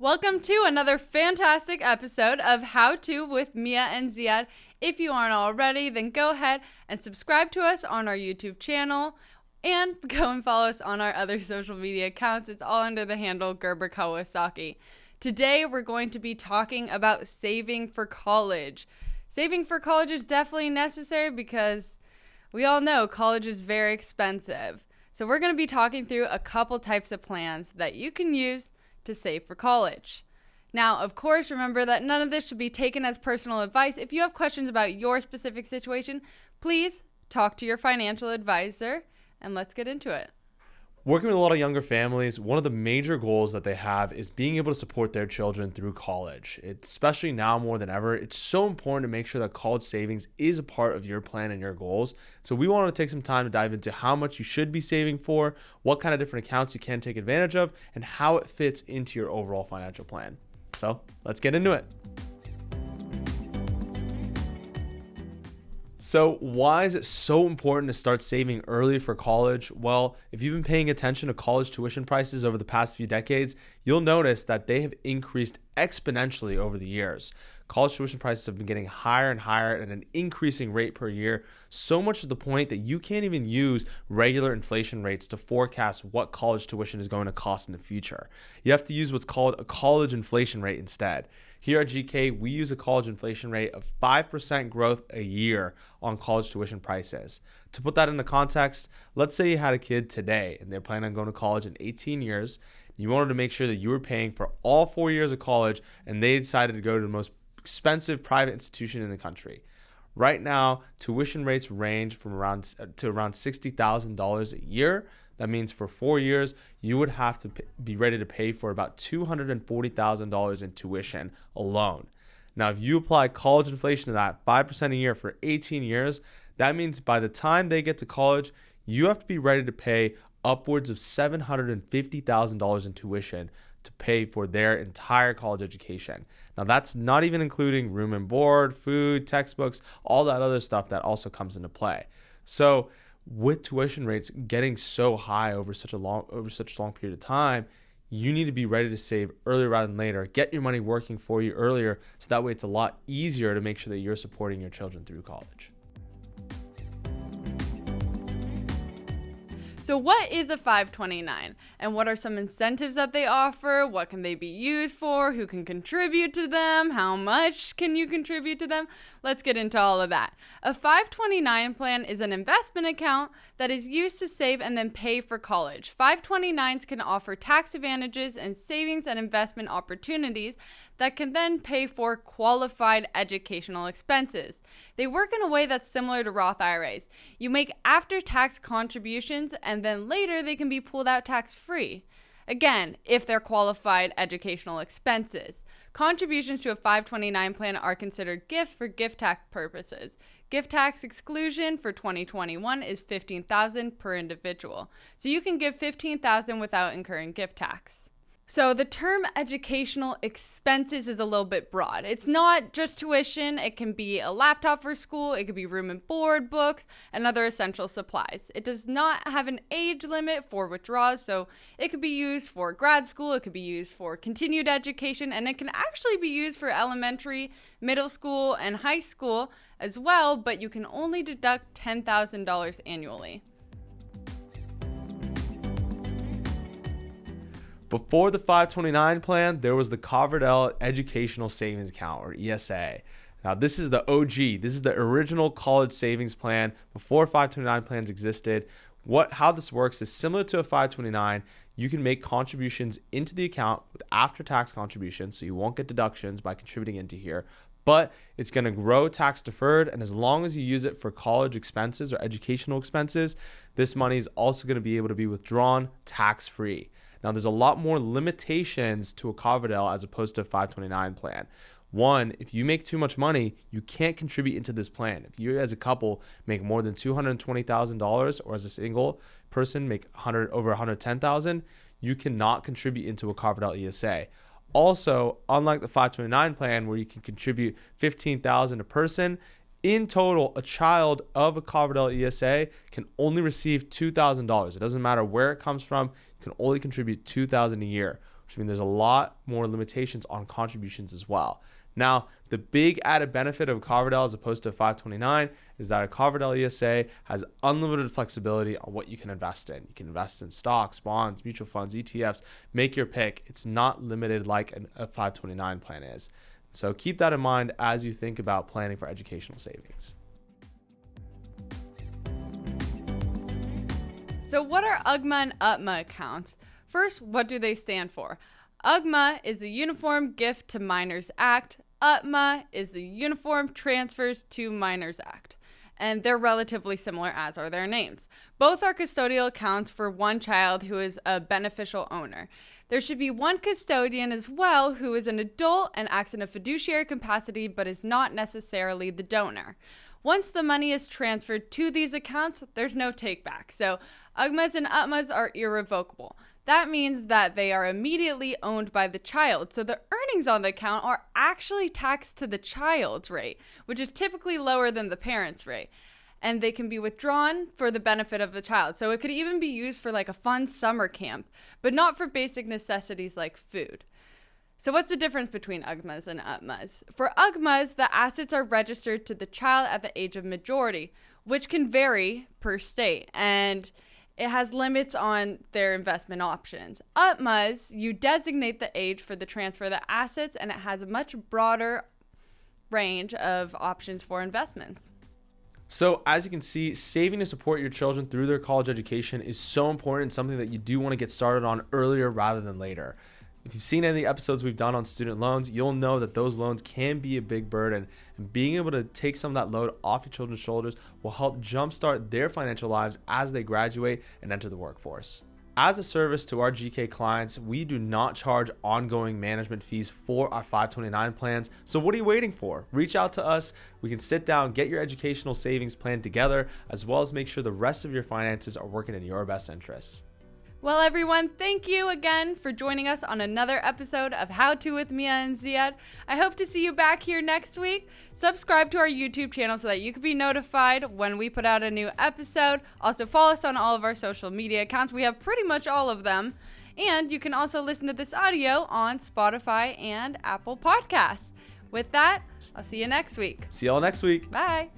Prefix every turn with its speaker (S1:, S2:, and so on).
S1: Welcome to another fantastic episode of How To with Mia and Ziad. If you aren't already, then go ahead and subscribe to us on our YouTube channel and go and follow us on our other social media accounts. It's all under the handle Gerber Kawasaki. Today, we're going to be talking about saving for college. Saving for college is definitely necessary because we all know college is very expensive. So we're going to be talking through a couple types of plans that you can use to save for college. Now, of course, remember that none of this should be taken as personal advice. If you have questions about your specific situation, please talk to your financial advisor, and let's get into it.
S2: Working with a lot of younger families, one of the major goals that they have is being able to support their children through college. Especially now more than ever, it's so important to make sure that college savings is a part of your plan and your goals. So we wanted to take some time to dive into how much you should be saving for, what kind of different accounts you can take advantage of, and how it fits into your overall financial plan. So let's get into it. So why is it so important to start saving early for college? Well, if you've been paying attention to college tuition prices over the past few decades, you'll notice that they have increased exponentially over the years. College tuition prices have been getting higher and higher at an increasing rate per year, so much to the point that you can't even use regular inflation rates to forecast what college tuition is going to cost in the future. You have to use what's called a college inflation rate instead. Here at GK, we use a college inflation rate of 5% growth a year on college tuition prices. To put that into context, let's say you had a kid today and they're planning on going to college in 18 years. You wanted to make sure that you were paying for all 4 years of college, and they decided to go to the most expensive private institution in the country. Right now, tuition rates range from around $60,000 a year. That means for 4 years, you would have to be ready to pay for about $240,000 in tuition alone. Now, if you apply college inflation to that, 5% a year for 18 years, that means by the time they get to college, you have to be ready to pay upwards of $750,000 in tuition to pay for their entire college education. Now, that's not even including room and board, food, textbooks, all that other stuff that also comes into play. So with tuition rates getting so high over such a long period of time, you need to be ready to save earlier rather than later. Get your money working for you earlier, so that way it's a lot easier to make sure that you're supporting your children through college.
S1: So what is a 529, and what are some incentives that they offer? What can they be used for? Who can contribute to them? How much can you contribute to them? Let's get into all of that. A 529 plan is an investment account that is used to save and then pay for college. 529s can offer tax advantages and savings and investment opportunities that can then pay for qualified educational expenses. They work in a way that's similar to Roth IRAs. You make after-tax contributions, and then later they can be pulled out tax-free. Again, if they're qualified educational expenses. Contributions to a 529 plan are considered gifts for gift tax purposes. Gift tax exclusion for 2021 is $15,000 per individual. So you can give $15,000 without incurring gift tax. So the term educational expenses is a little bit broad. It's not just tuition. It can be a laptop for school. It could be room and board, books, and other essential supplies. It does not have an age limit for withdrawals, so it could be used for grad school. It could be used for continued education, and it can actually be used for elementary, middle school, and high school as well, but you can only deduct $10,000 annually.
S2: Before the 529 plan, there was the Coverdell Educational Savings Account, or ESA. Now, this is the OG. This is the original college savings plan before 529 plans existed. How this works is similar to a 529. You can make contributions into the account with after-tax contributions, so you won't get deductions by contributing into here, but it's going to grow tax deferred, and as long as you use it for college expenses or educational expenses, this money is also going to be able to be withdrawn tax-free. Now, there's a lot more limitations to a Coverdell as opposed to a 529 plan. One, if you make too much money, you can't contribute into this plan. If you as a couple make more than $220,000, or as a single person make over $110,000, you cannot contribute into a Coverdell ESA. Also, unlike the 529 plan where you can contribute $15,000 a person, in total, a child of a Coverdell ESA can only receive $2,000. It doesn't matter where it comes from, you can only contribute $2,000 a year. which means there's a lot more limitations on contributions as well. Now, the big added benefit of Coverdell as opposed to 529 is that a Coverdell ESA has unlimited flexibility on what you can invest in. You can invest in stocks, bonds, mutual funds, ETFs, make your pick. It's not limited like a 529 plan is. So keep that in mind as you think about planning for educational savings.
S1: So what are UGMA and UTMA accounts? First, what do they stand for? UGMA is the Uniform Gift to Minors Act. UTMA is the Uniform Transfers to Minors Act. And they're relatively similar, as are their names. Both are custodial accounts for one child who is a beneficial owner. There should be one custodian as well who is an adult and acts in a fiduciary capacity but is not necessarily the donor. Once the money is transferred to these accounts, there's no take back. So UGMAs and UTMAs are irrevocable. That means that they are immediately owned by the child. So the earnings on the account are actually taxed to the child's rate, which is typically lower than the parent's rate. And they can be withdrawn for the benefit of the child. So it could even be used for like a fun summer camp, but not for basic necessities like food. So what's the difference between UGMAs and UTMAs? For UGMAs, the assets are registered to the child at the age of majority, which can vary per state, and it has limits on their investment options. UTMAs, you designate the age for the transfer of the assets, and it has a much broader range of options for investments.
S2: So as you can see, saving to support your children through their college education is so important, something that you do want to get started on earlier rather than later. If you've seen any of the episodes we've done on student loans, you'll know that those loans can be a big burden, and being able to take some of that load off your children's shoulders will help jumpstart their financial lives as they graduate and enter the workforce. As a service to our GK clients, we do not charge ongoing management fees for our 529 plans. So what are you waiting for? Reach out to us. We can sit down, get your educational savings plan together, as well as make sure the rest of your finances are working in your best interests.
S1: Well, everyone, thank you again for joining us on another episode of How To with Mia and Ziad. I hope to see you back here next week. Subscribe to our YouTube channel so that you can be notified when we put out a new episode. Also, follow us on all of our social media accounts. We have pretty much all of them. And you can also listen to this audio on Spotify and Apple Podcasts. With that, I'll see you next week.
S2: See y'all next week.
S1: Bye.